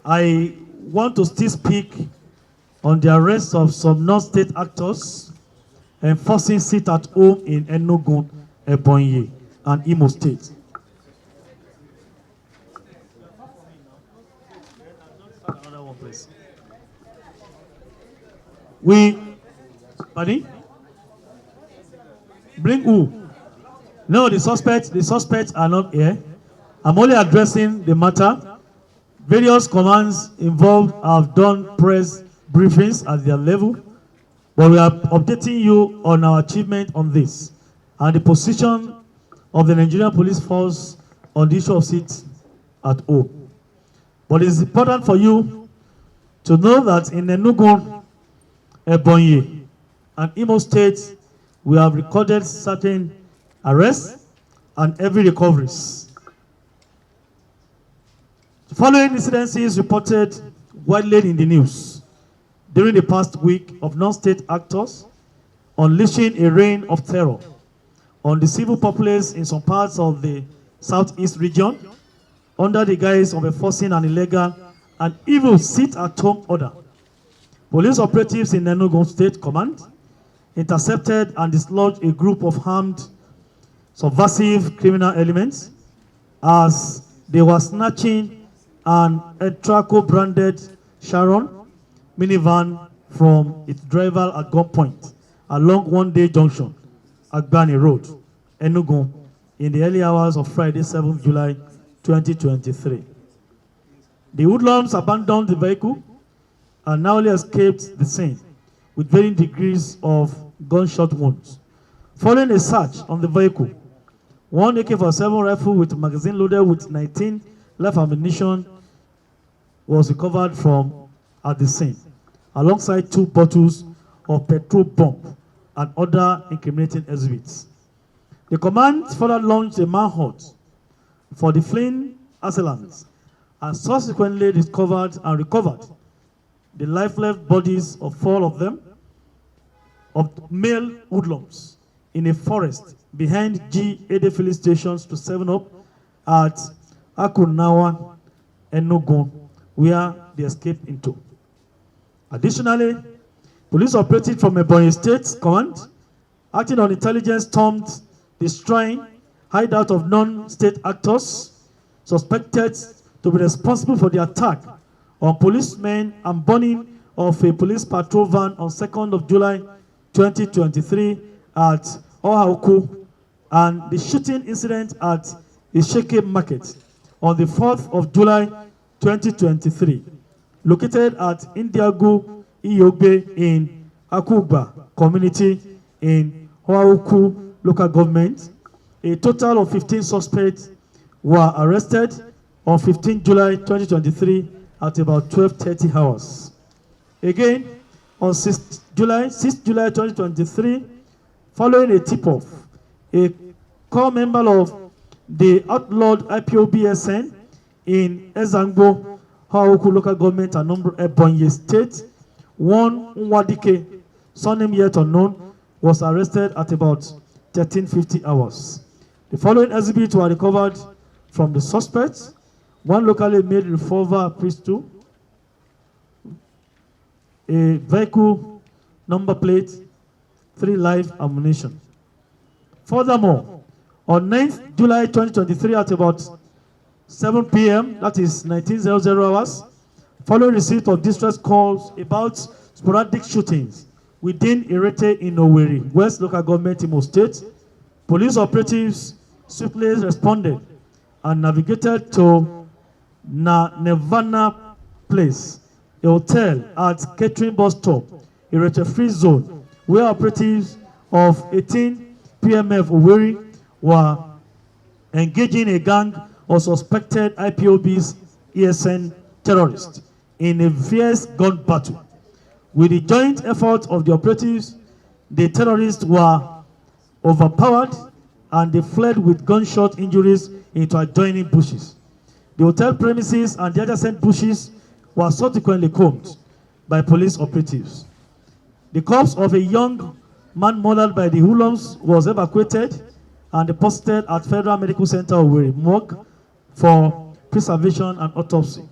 I want to still speak on the arrest of some non-state actors enforcing sit at home in Enugu, Ebonyi, and Imo State. Another one, please. Pardon? Bring who? No, the suspects are not here. I'm only addressing the matter. Various commands involved have done press briefings at their level, but we are updating you on our achievement on this and the position of the Nigerian police force on the issue of sit at home. But it's important for you to know that in Enugu, Ebonyi, and Imo State, we have recorded certain arrests and heavy recoveries. The following incidences reported widely in the news during the past week of non-state actors unleashing a reign of terror on the civil populace in some parts of the southeast region under the guise of enforcing an illegal and evil sit-at-home order. Police operatives in Enugu State Command intercepted and dislodged a group of armed subversive criminal elements as they were snatching an Etraco-branded Sharon minivan from its driver at gunpoint along One Day Junction, Agbani Road, Enugu, in the early hours of Friday, 7th July 2023. The hoodlums abandoned the vehicle and narrowly escaped the scene with varying degrees of gunshot wounds. Following a search on the vehicle, one AK-47 rifle with magazine loaded with 19 live ammunition was recovered from at the scene, alongside 2 bottles of petrol bomb and other incriminating exhibits. The command further launched a manhunt for the fleeing assailants and subsequently discovered and recovered the lifeless bodies of 4 of them, of male hoodlums, in a forest behind G. Ede filling stations to 7-Up at Akunawa, Enugu, where they escaped into. Additionally, police operated from Ebonyi State Command, acting on intelligence, stormed the shrine hideout of non-state actors suspected to be responsible for the attack on policemen and burning of a police patrol van on 2nd of July 2023 at Ohaoku, and the shooting incident at Isheke Market on the 4th of July 2023, located at Indiagu Iyogbe in Akuba community in Ohaoku local government. A total of 15 suspects were arrested on 15 July 2023 at about 12:30 hours. Again, on 6 July 2023, following a tip-off, a core member of the outlawed IPOBSN in Ezangbo, Haoku local government and Ebonyi State, one Nwadike, surname yet unknown, was arrested at about 13:50 hours. The following exhibits were recovered from the suspects: one locally made revolver pistol, a vehicle number plate, 3 live ammunition. Furthermore, on 9th July 2023 at about 7 p.m., that is 19:00 hours, following receipt of distress calls about sporadic shootings within Irete in Owerri, West Local Government, Imo State, police operatives swiftly responded and navigated to Nirvana Place, a hotel at Catering Bus Stop, Irete Free Zone, where operatives of 18 PMF Owerri were engaging a gang of suspected IPOB's ESN terrorists in a fierce gun battle. With the joint effort of the operatives, the terrorists were overpowered and they fled with gunshot injuries into adjoining bushes. The hotel premises and the adjacent bushes were subsequently combed by police operatives. The corpse of a young man murdered by the hoodlums was evacuated and deposited at Federal Medical Center Owerri morgue for preservation and autopsy.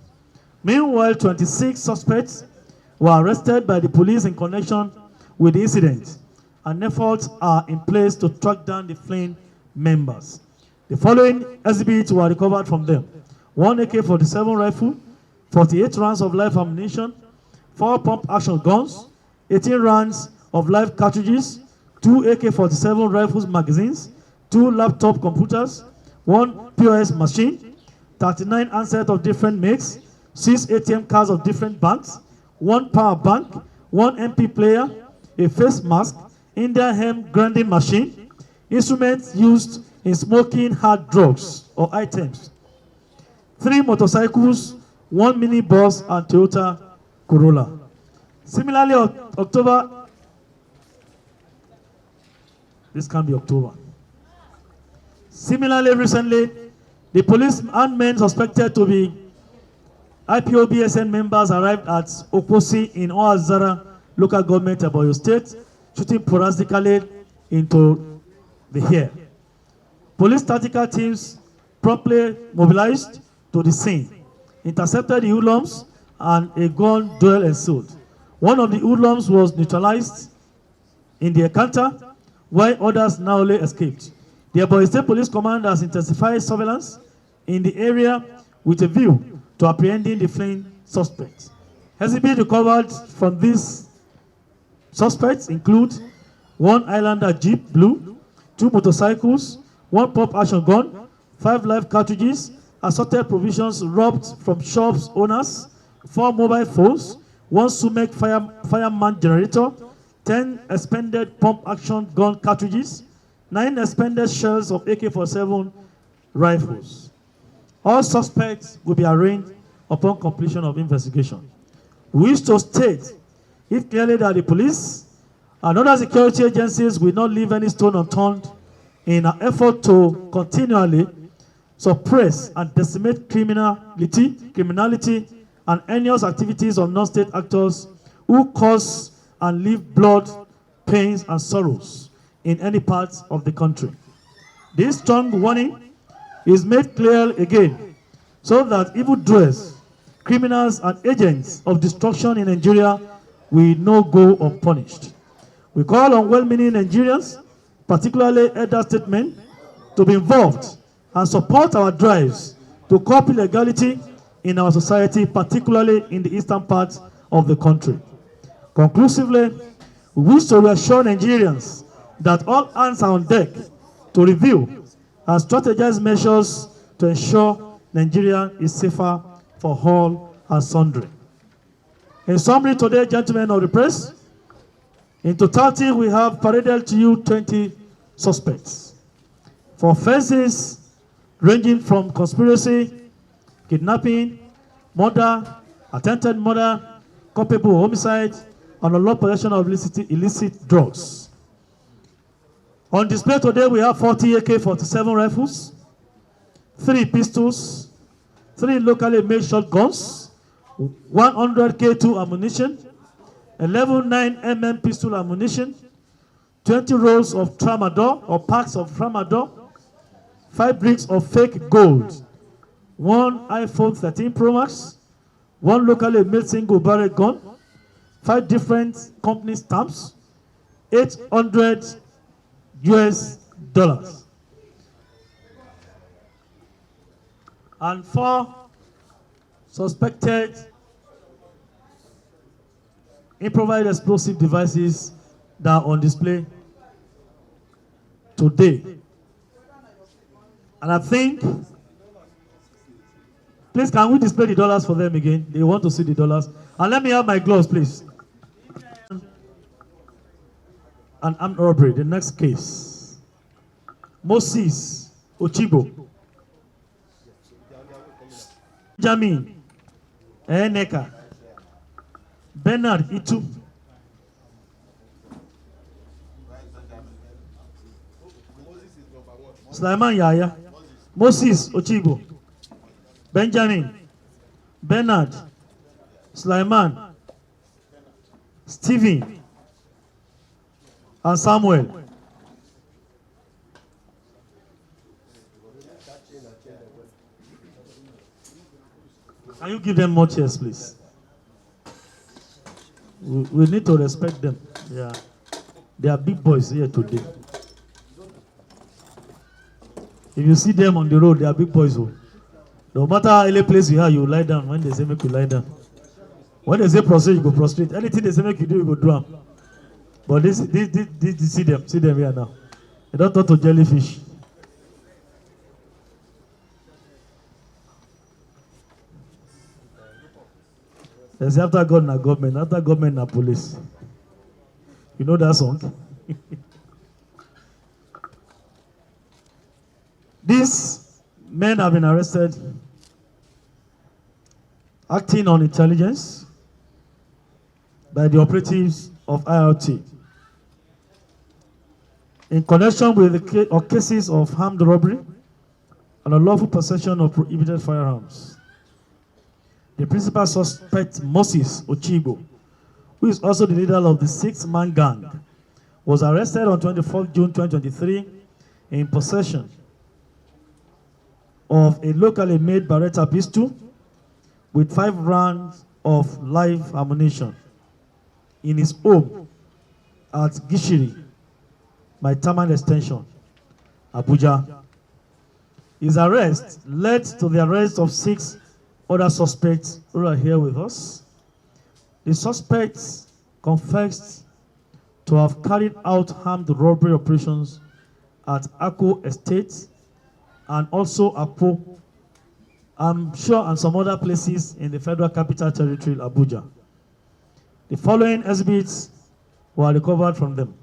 Meanwhile, 26 suspects were arrested by the police in connection with the incident, and efforts are in place to track down the fleeing members. The following exhibits were recovered from them: 1 AK-47 rifle, 48 rounds of live ammunition, 4 pump-action guns, 18 rounds of live cartridges, 2 AK-47 rifles magazines, 2 laptop computers, 1 POS machine, 39 handsets of different makes, 6 ATM cards of different banks, 1 power bank, 1 MP player, a face mask, Indian hemp grinding machine, instruments used in smoking hard drugs or items, 3 motorcycles, 1 mini bus, and Toyota Corolla. Similarly, October, this can be October. Similarly, recently, the police and men suspected to be IPOBSN members arrived at Okosi in Oazara local government of Oyo State, shooting sporadically into the air. Police tactical teams promptly mobilized to the scene, intercepted the hoodlums, and a gun duel ensued. One of the hoodlums was neutralized in the encounter, while others narrowly escaped. The Ebonyi State Police Command has intensified surveillance in the area with a view to apprehending the fleeing suspects. Exhibits recovered from these suspects include 1 Highlander Jeep Blue, 2 motorcycles, 1 pump-action gun, 5 live cartridges, assorted provisions robbed from shops owners, 4 mobile phones, 1 Sumek fireman generator, 10 expended pump-action gun cartridges, 9 expended shells of AK-47 rifles. All suspects will be arraigned upon completion of investigation. We wish to state it clearly that the police and other security agencies will not leave any stone unturned in an effort to continually suppress and decimate criminality, and heinous activities of non-state actors who cause and leave blood, pains, and sorrows in any part of the country. This strong warning is made clear again so that evildoers, criminals, and agents of destruction in Nigeria will not go unpunished. We call on well-meaning Nigerians, particularly elder statesmen, to be involved and support our drives to curb illegality in our society, particularly in the eastern part of the country. Conclusively, we wish to reassure Nigerians that all hands are on deck to review and strategize measures to ensure Nigeria is safer for all and sundry. In summary today, gentlemen of the press, in totality, we have paraded to you 20 suspects for offenses ranging from conspiracy, kidnapping, murder, attempted murder, culpable homicide, and unlawful possession of illicit drugs. On display today, we have 40 AK-47 rifles, 3 pistols, 3 locally made shotguns, 100 K2 ammunition, 11 9mm pistol ammunition, 20 rolls of tramadol or packs of tramadol, 5 bricks of fake gold, 1 iPhone 13 Pro Max, 1 locally made single barrel gun, 5 different company stamps, $800 and 4 suspected improvised explosive devices that are on display today. And I think, please, can we display the dollars for them again? They want to see the dollars. And let me have my gloves, please. An armed robbery, the next case. Moses Ochibo. Benjamin Eneka. Bernard Itu. Sulaiman Yaya. Moses Ochibo. Benjamin. Bernard. Sulaiman. Stephen. And Samuel. Can you give them more chairs, please? We need to respect them. Yeah. They are big boys here today. If you see them on the road, they are big boys. Oh. No matter any place you are, you lie down. When they say make you lie down. When they say prostrate, you go prostrate. Anything they say make you do, you go do them. But this see them here now. They don't talk to jellyfish. They say after God na government, after government na police. You know that song? These men have been arrested acting on intelligence by the operatives of IRT in connection with the cases of armed robbery and unlawful possession of prohibited firearms. The principal suspect, Moses Ochibo, who is also the leader of the six-man gang, was arrested on 24th June 2023 in possession of a locally made Beretta pistol with 5 rounds of live ammunition in his home at Gishiri, Maitaman Extension, Abuja. His arrest led to the arrest of 6 other suspects who are here with us. The suspects confessed to have carried out armed robbery operations at Ako Estate and also Apo, I'm sure, and some other places in the Federal Capital Territory, Abuja. The following exhibits were recovered from them: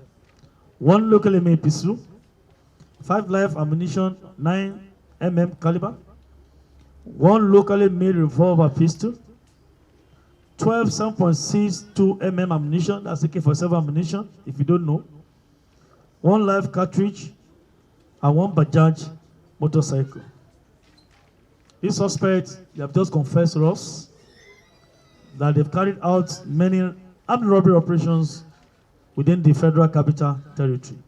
1 locally made pistol, 5 live ammunition, 9 mm caliber, 1 locally made revolver pistol, 12 7.62 mm ammunition, that's AK-47 ammunition, if you don't know, 1 live cartridge, and 1 Bajaj motorcycle. These suspects, they have just confessed to us that they've carried out many armed robbery operations within the Federal Capital Territory.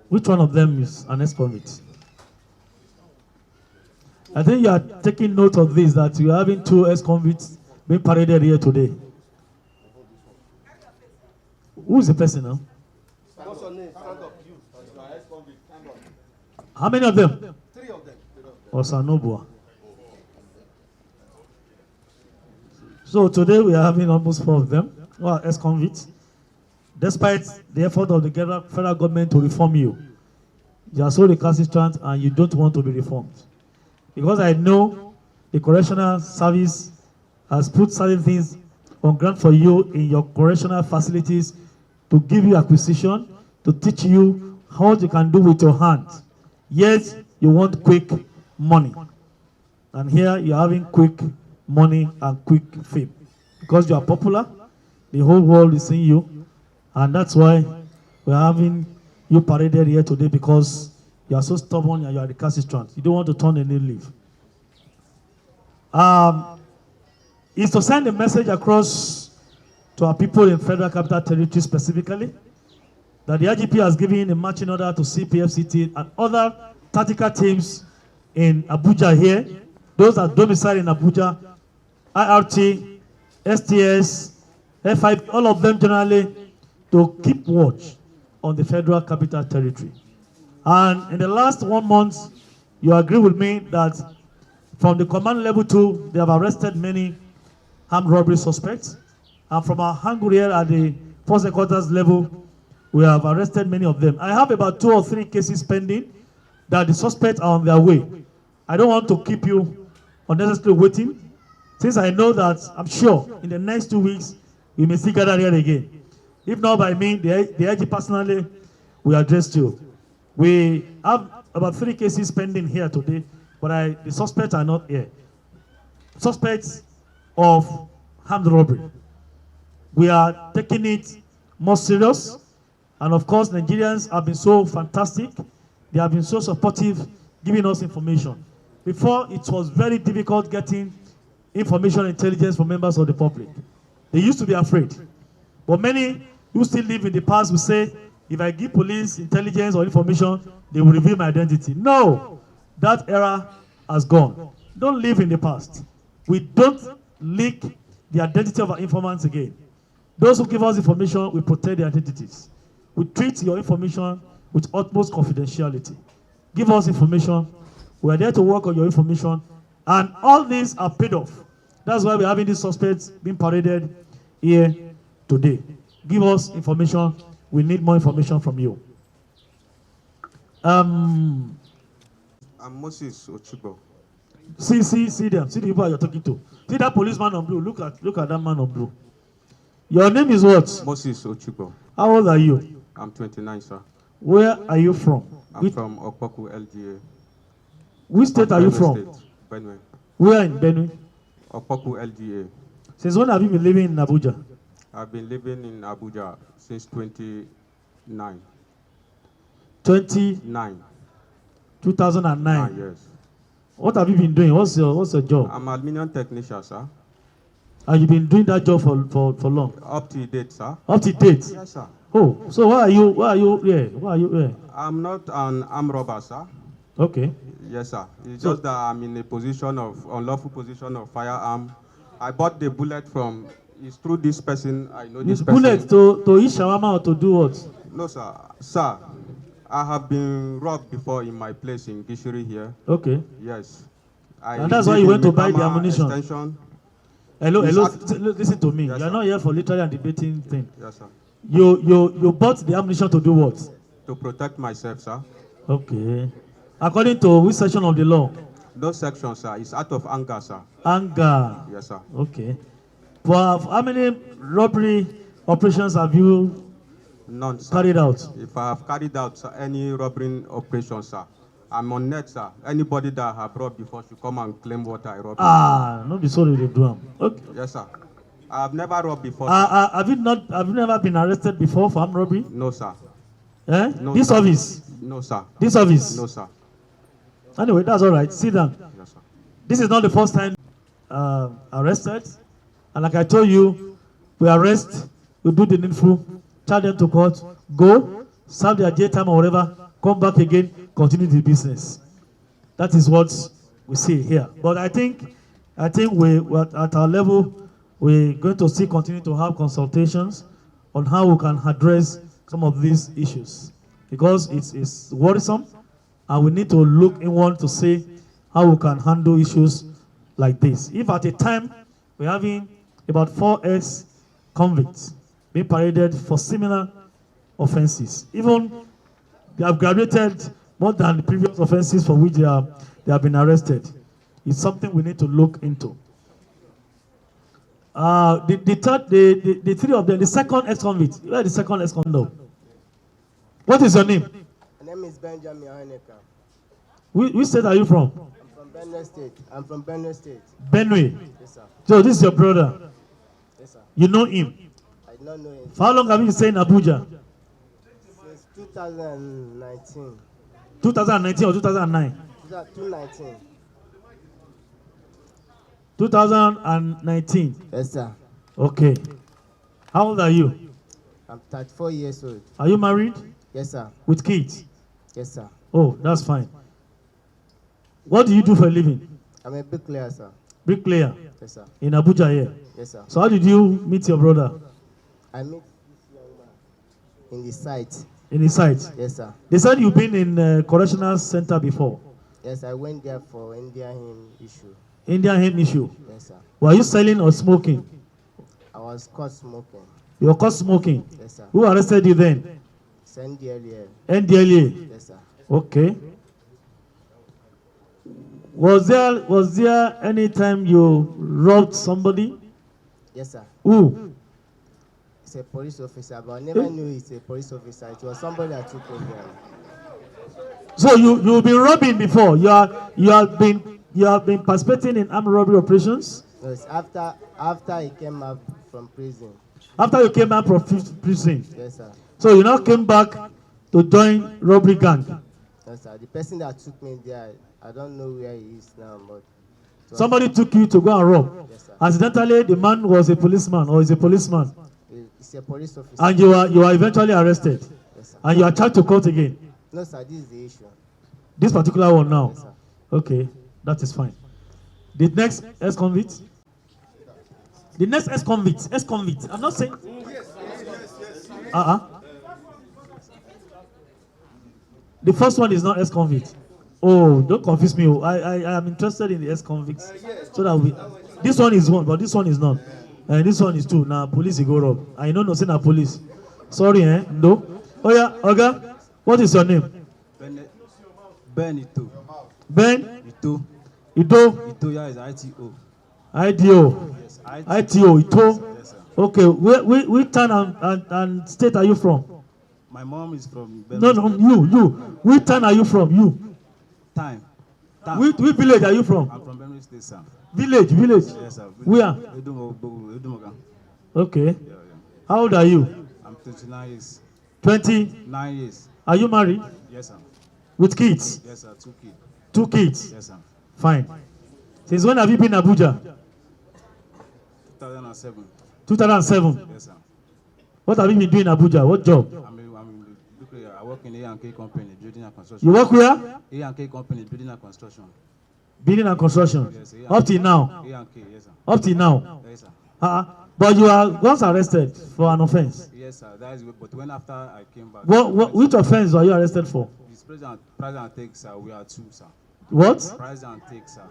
Which one of them is an ex-convict? I think you are taking note of this, that you are having 2 ex-convicts being paraded here today. Who is the person now? What's your name? Stand up. You. Ex-convict. Stand up. How many of them? 3 of them. Osanobua. So today we are having almost 4 of them who are ex-convicts. Despite the effort of the federal government to reform you, you are so recalcitrant and you don't want to be reformed. Because I know the correctional service has put certain things on ground for you in your correctional facilities to give you acquisition, to teach you how you can do with your hand. Yes, you want quick money. And here you're having quick money and quick fame. Because you are popular, the whole world is seeing you. And that's why we're having you paraded here today, because you are so stubborn and you are recalcitrant. You don't want to turn a new leaf. Is to send a message across to our people in Federal Capital Territory specifically, that the IGP has given a marching order to CPFCT and other tactical teams in Abuja here, those that domicile in Abuja, IRT, STS, F5, all of them generally, to keep watch on the Federal Capital Territory. And in the last 1 month, you agree with me that from the command level 2, they have arrested many armed robbery suspects. And from our angle here at the force headquarters level, we have arrested many of them. I have about 2 or 3 cases pending that the suspects are on their way. I don't want to keep you unnecessarily waiting, since I know that I'm sure in the next 2 weeks, we may still gather here again. If not by me, the IG personally will address you. We have about 3 cases pending here today, but the suspects are not here. Suspects of armed robbery. We are taking it more serious. And of course, Nigerians have been so fantastic. They have been so supportive, giving us information. Before, it was very difficult getting information intelligence from members of the public. They used to be afraid. But many who still live in the past will say, if I give police intelligence or information, they will reveal my identity. No, that era has gone. Don't live in the past. We don't leak the identity of our informants again. Those who give us information, we protect their identities. We treat your information with utmost confidentiality. Give us information. We are there to work on your information. And all these are paid off. That's why we're having these suspects being paraded here today. Give us information. We need more information from you. I'm Moses Ochibo. See them. See the people you're talking to. See that policeman on blue. Look at that man on blue. Your name is what? Moses Ochibo. How old are you? I'm 29, sir. Where are you from? I'm from Okpoku LGA. Which state are you from? State, Benue. Where in Benue? Okpoku LGA. Since when have you been living in Abuja? I've been living in Abuja since 2009. 2009. Yes. What have you been doing? What's your job? I'm an aluminium technician, sir. And you've been doing that job for long? Up to date, sir. Up to date? Yes, sir. Oh, so why are you here? Why are you here? I'm not an armed robber, sir. Okay. Yes, sir. It's just that I'm in a position of unlawful possession of firearm. I bought the bullet from. It's through this person. I know this person. Bullet to eat shawarma or to do what? No, sir. Sir, I have been robbed before in my place in Gishiri here. Okay. Yes. And that's why you went to buy the ammunition. Extension. Hello. Listen to me. Yes, You're sir. not here for literally and debating thing. Yes, sir. You bought the ammunition to do what? To protect myself, sir. Okay. According to which section of the law? No section, sir. It's out of anger, sir. Anger. Yes, sir. Okay. For how many robbery operations have you None, sir. carried out? If I have carried out any robbery operation, sir, I'm on net, sir. Anybody that I have robbed before should come and claim what I robbed. No be sorry they do. Okay. Yes, sir. I have never robbed before. Have you never been arrested before for armed robbery? No, sir. Eh? No, This sir. office? No, sir. This office? No, sir. Anyway, that's all right. Sit down. Yes, sir. This is not the first time arrested. And like I told you, we arrest, we do the needful, charge them to court, go, serve their jail time or whatever, come back again, continue the business. That is what we see here. But I think we at our level, we're going to still continue to have consultations on how we can address some of these issues, because it's worrisome, and we need to look inward to see how we can handle issues like this. If at a time we're having about 4 ex-convicts being paraded for similar offenses, even they have graduated more than the previous offenses for which they have been arrested, it's something we need to look into. The three of them, the second ex-convict, where is the second ex-convict? What is your name? My name is Benjamin Haneka. Which state are you from? I'm from Benue State. Benue. Yes, sir. So this is your brother. Yes, sir. You know him. I do not know him. For how long have you been staying in Abuja? Since 2019. 2019 or 2009? 2019. 2019. Yes, sir. Okay. How old are you? I'm 34 years old. Are you married? Yes, sir. With kids? Yes, sir. Oh, that's fine. What do you do for a living? I'm a bricklayer, sir. Bricklayer. Yes, sir. In Abuja here. Yes, sir. So how did you meet your brother? I met this young man in the site. In his site? Yes, sir. They said you've been in a correctional center before. Yes, I went there for Indian hymn issue. Indian hemp issue. Yes, sir. Were you selling or smoking? I was caught smoking. You were caught smoking. Yes, sir. Who arrested you then? Send earlier. NDLA. Yes, sir. Okay. Was there any time you robbed somebody? Yes, sir. Who? It's a police officer, but I never knew it's a police officer. It was somebody that took me there. So you've been robbing before. You have been participating in armed robbery operations. Yes, after he came up from prison. After you came out from prison. Yes, sir. So you now came back to join robbery gang. Yes, sir. The person that took me there, I don't know where he is now, but Somebody took you to go and rob. yes, sir. Accidentally, the man was a policeman or is a policeman, It's a police officer. and you are eventually arrested. Yes, Yes, sir. And you are charged to court again. No, sir, this is the issue. This particular one now. Yes, sir. Okay, that is fine. The next ex-convict. The next ex-convict. I'm not saying. The first one is not ex-convict. Oh, don't confuse me. I am interested in the ex-convicts. So that we. This one is one, but this one is not. And this one is two. Now police you go rob. I know no say na police. Sorry, no. Oh yeah, Oga. What is your name? Ben Ito. Ben Ito. Ito. Ito, yeah, is ITO. IDO. Yes, ITO. Ito. Yes, sir. Okay. Which town and state are you from? My mom is from No, you. Which town are you from? You. Time. Which village are you from? I'm from Benue State, sir. Village. Yes, sir. Where? Edumoga. Okay. Yeah. How old are you? I'm 29 years. 20. 9 years. Are you married? Yes, sir. With kids? Yes, sir. 2 kids. 2 kids? Yes, sir. Fine. Since when have you been in Abuja? 2007. 2007. Yes, sir. What have you been doing in Abuja? What job? I work in A&K company, building and construction. You work where? A&K company, building and construction. Building and construction. Yes, up till now. A&K, yes, sir. Up till now. Yes, sir. But you are once arrested for an offense. Yes, sir. That is. But when after I came back. Which offense were you arrested for? This price and take, sir. We are 2, sir. What? Price and take, sir.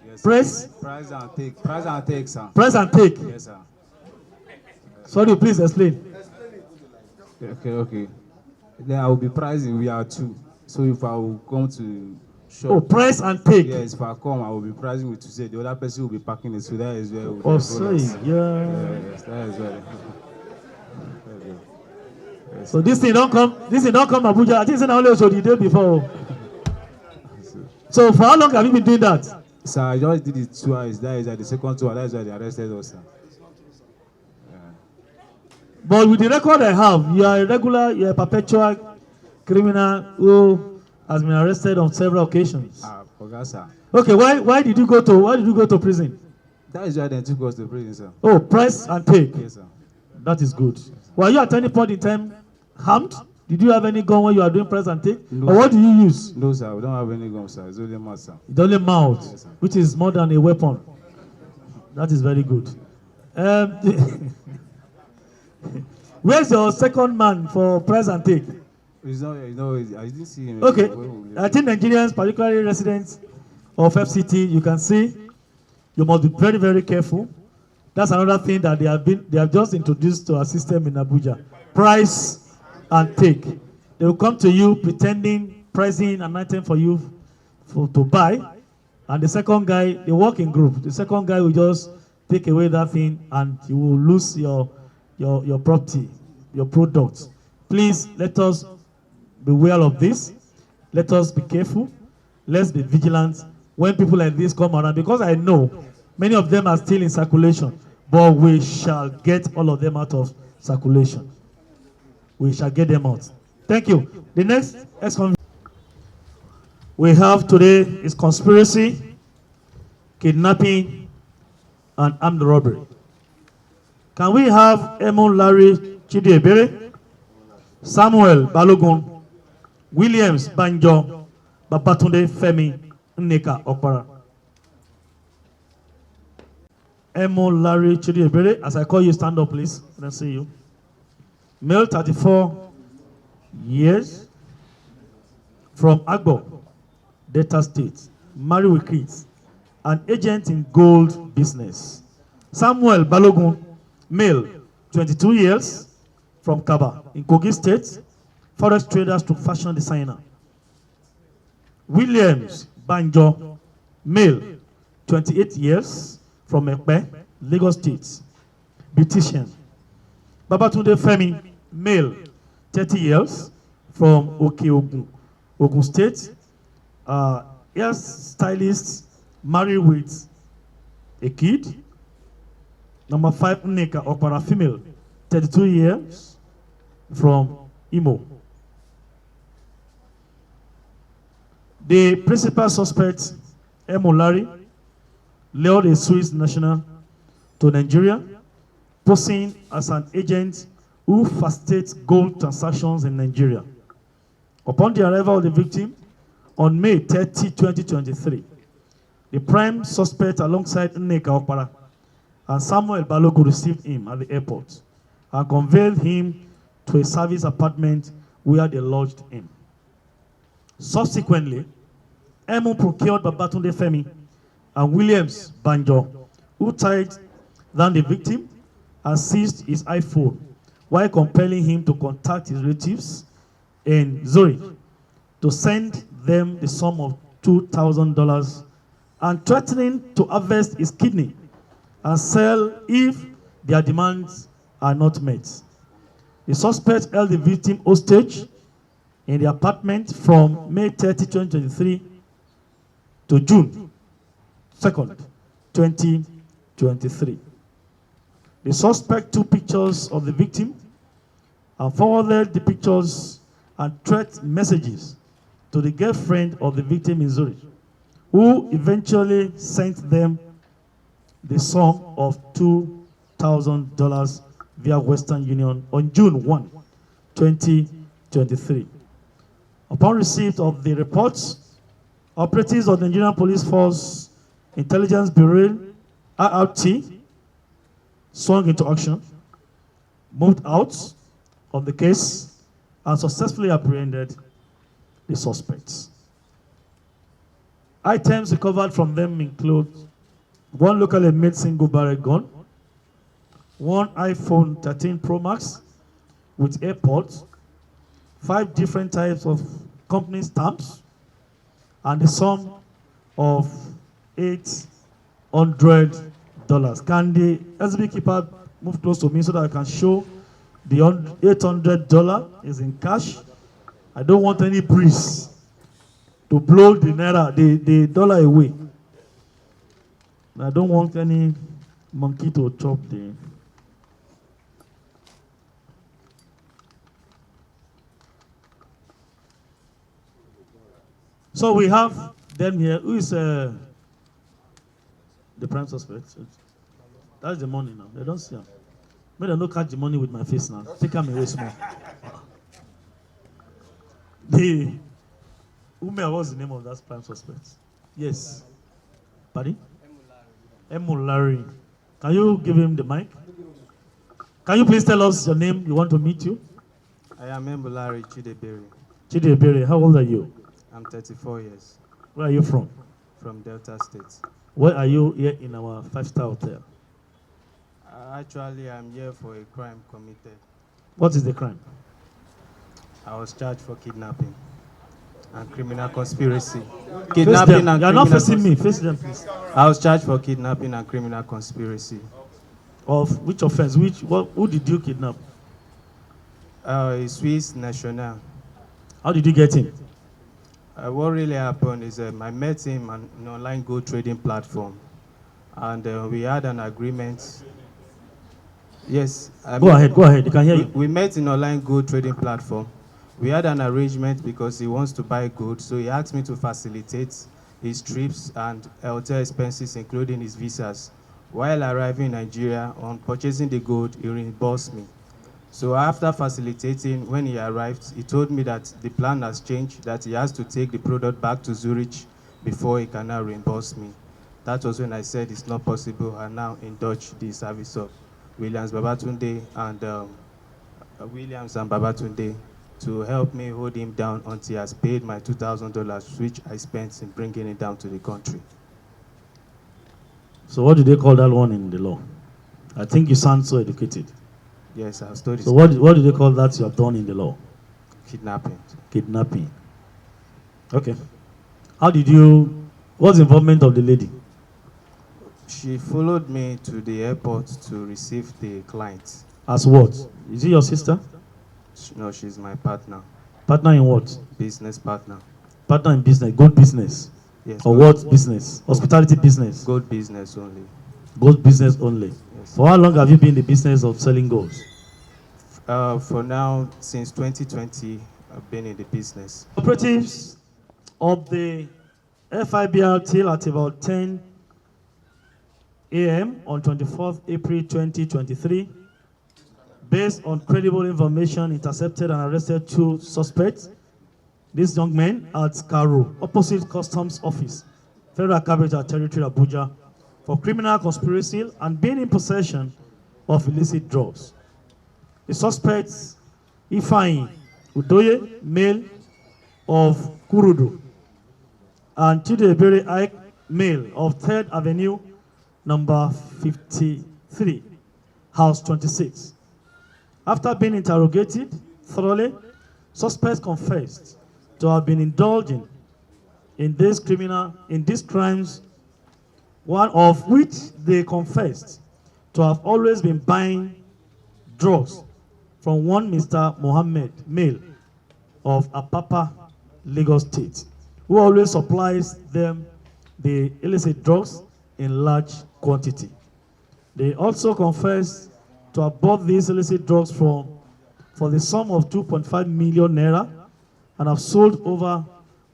Yes. Press? Price and take. Price and take, sir. Press and take. Yes, sir. Sorry, please explain. Okay. Then I will be pricing. We are 2. So if I will come to shop. Oh, press and take. Yes, if I come, I will be pricing with to say the other person will be packing it. So that is where. Oh, sorry. Yeah. Yes, that is where. Yes. So this thing don't come Abuja. I think it's only also the day before. So for how long have you been doing that? Sir, I just did it twice. That is at the second tour. That is why they arrested us, sir. But with the record I have, you are a perpetual criminal who has been arrested on several occasions. Forgot, sir. Okay, why did you go to prison? That is why they took us to prison, sir. Oh, press and take. Yes, sir. That is good. Were you at any point in time harmed? Did you have any gun when you are doing press and take? No, or what do you use? No, sir. We don't have any gun, sir. It's only mouth, sir. It's only mouth, yes, which is more than a weapon. That is very good. Where's your second man for press and take? He's not, I didn't see him. Okay, I think Nigerians, particularly residents of FCT, you can see, you must be very, very careful. That's another thing that they have just introduced to our system in Abuja. Price and take. They will come to you pretending, pricing an item for you to buy, and the second guy, they work in group. The second guy will just take away that thing, and you will lose your property, your product. Please let us be aware of this. Let us be careful. Let's be vigilant when people like this come around, because I know many of them are still in circulation, but we shall get all of them out of circulation. We shall get them out. Thank you. The next ex-convict we have today is conspiracy, kidnapping, and armed robbery. Can we have Emon Larry Chidiebere, Samuel Balogun, Williams Banjo, Babatunde Femi Nneka Okpara? Emon Larry Chidiebere, as I call you, stand up, please. Let's see you. Male, 34 years, from Agbo, Delta State, married with kids, an agent in gold business. Samuel Balogun, male, 22 years, from Kaba, in Kogi State, forex traders to fashion designer. Williams Banjo, male, 28 years, from Ekpe, Lagos State, beautician. Babatunde Femi, male, 30 years, from Okeogun, Ogun State, hair stylist, married with a kid. Number 5, Nneka Okpara, female, 32 years, from Imo. The principal suspect, Emolari, lured a Swiss national to Nigeria, posing as an agent who facilitates gold transactions in Nigeria. Upon the arrival of the victim on May 30, 2023, the prime suspect alongside Nneka Okpara and Samuel Balogun received him at the airport and conveyed him to a service apartment where they lodged him. Subsequently, Emo procured Babatunde Femi and Williams Banjo, who tied down the victim and seized his iPhone while compelling him to contact his relatives in Zurich to send them the sum of $2,000 and threatening to harvest his kidney and sell if their demands are not met. The suspect held the victim hostage in the apartment from May 30, 2023 to June 2nd, 2023. The suspect took pictures of the victim and forwarded the pictures and threat messages to the girlfriend of the victim in Zurich, who eventually sent them the sum of $2,000 via Western Union on June 1, 2023. Upon receipt of the reports, operatives of the Nigerian Police Force Intelligence Bureau, IRT, swung into action, moved out of the case, and successfully apprehended the suspects. Items recovered from them include one locally made single barrel gun, one iPhone 13 Pro Max with AirPods, 5 different types of company stamps, and the sum of $800. Can the SB keeper move close to me so that I can show the $800 is in cash? I don't want any breeze to blow the naira, the dollar away. I don't want any monkey to chop the. So we have them here. Who is the prime suspect? That's the money now. They don't see him. Maybe they don't catch the money with my face now. Take him away small. The Ume, what's the name of that prime suspect? Yes. Pardon? Emulari. Can you give him the mic? Can you please tell us your name? We want to meet you. I am Emulari Chidebere. Chidebere, how old are you? I'm 34 years. Where are you from? From Delta State. Where are you here in our 5-star hotel? Actually, I'm here for a crime committed. What is the crime? I was charged for kidnapping and criminal conspiracy. Face them. You are not facing me. Face them, please. I was charged for kidnapping and criminal conspiracy. Of which offense? Who did you kidnap? A Swiss national. How did you get him? What really happened is I met him on an online gold trading platform, and we had an agreement. Yes. Go ahead. You can hear you. We met in online gold trading platform. We had an arrangement because he wants to buy gold, so he asked me to facilitate his trips and hotel expenses, including his visas. While arriving in Nigeria, on purchasing the gold, he reimbursed me. So after facilitating, when he arrived, he told me that the plan has changed, that he has to take the product back to Zurich before he can now reimburse me. That was when I said it's not possible. I now indulged the service of Williams Babatunde and Babatunde to help me hold him down until he has paid my $2,000, which I spent in bringing it down to the country. So what do they call that one in the law? I think you sound so educated. Yes, I've studied. So what do they call that you have done in the law? Kidnapping. Kidnapping. Okay. What's the involvement of the lady? She followed me to the airport to receive the client. As what? Is it your sister? No, she's my partner. Partner in what? Business partner. Partner in business, gold business. Yes. Or what business? Hospitality business. Gold business only. Gold business only. Yes. For how long have you been in the business of selling gold? For now, since 2020, I've been in the business. Operatives of the FIBR till at about 10 a.m. on 24th April 2023 Based on credible information, intercepted and arrested 2 suspects. These young men at Karu, opposite Customs Office, Federal Capital Territory, Abuja, for criminal conspiracy and being in possession of illicit drugs. The suspects, Ifeanyi Udoye, male of Kurudu, and Chidebere Ike, male of 3rd Avenue, number 53, house 26. After being interrogated thoroughly, suspects confessed to have been indulging in these crimes, one of which they confessed to have always been buying drugs from one Mr. Mohammed, male of Apapa, Lagos State, who always supplies them the illicit drugs in large quantity. They also confessed to have bought these illicit drugs for the sum of 2.5 million naira and have sold over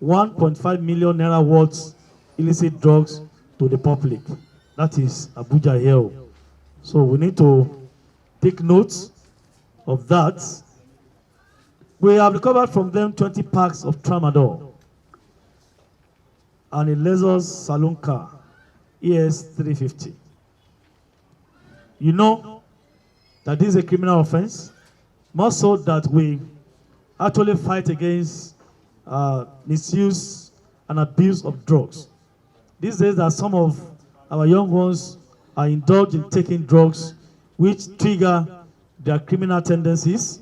1.5 million naira worth illicit drugs to the public. That is Abuja here. So we need to take note of that. We have recovered from them 20 packs of tramadol and a Lexus saloon car, ES 350. You know that this is a criminal offense, more so that we actually fight against misuse and abuse of drugs. These days that some of our young ones are indulged in taking drugs which trigger their criminal tendencies.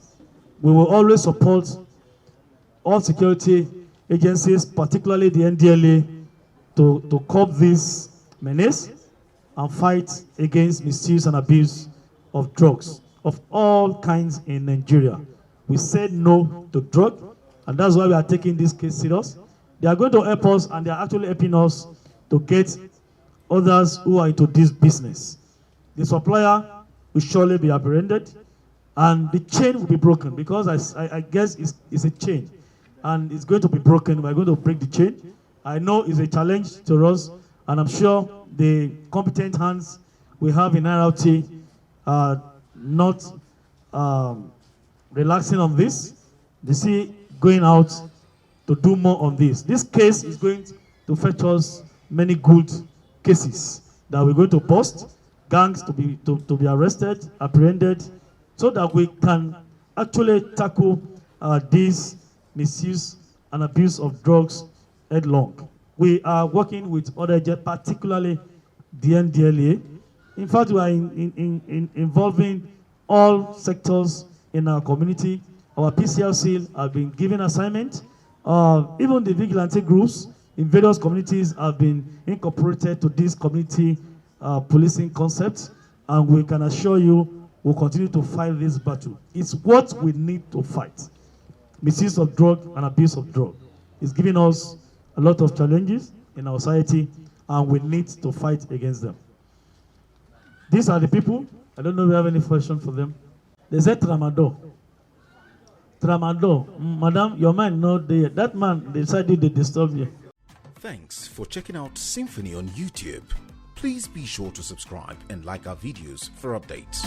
We will always support all security agencies, particularly the NDLA, to curb this menace and fight against misuse and abuse of drugs of all kinds in Nigeria. We said no to drug, and that's why we are taking this case serious. They are going to help us, and they are actually helping us to get others who are into this business. The supplier will surely be apprehended, and the chain will be broken, because I guess it's a chain, and it's going to be broken. We're going to break the chain. I know it's a challenge to us, and I'm sure the competent hands we have in NRT are not relaxing on this. They see going out to do more on this. This case is going to fetch us many good cases that we're going to post, gangs to be arrested, apprehended, so that we can actually tackle this misuse and abuse of drugs headlong. We are working with other, particularly the NDLA. In fact, we are involving all sectors in our community. Our PCLC have been given assignment. Even the vigilante groups in various communities have been incorporated to this community policing concept, and we can assure you we'll continue to fight this battle. It's what we need to fight. Misuse of drug and abuse of drug is giving us a lot of challenges in our society, and we need to fight against them. These are the people. I don't know if we have any question for them. They said tramadol. Tramadol. Madam, your man not there. That man decided to disturb you. Thanks for checking out SYMFONI on YouTube. Please be sure to subscribe and like our videos for updates.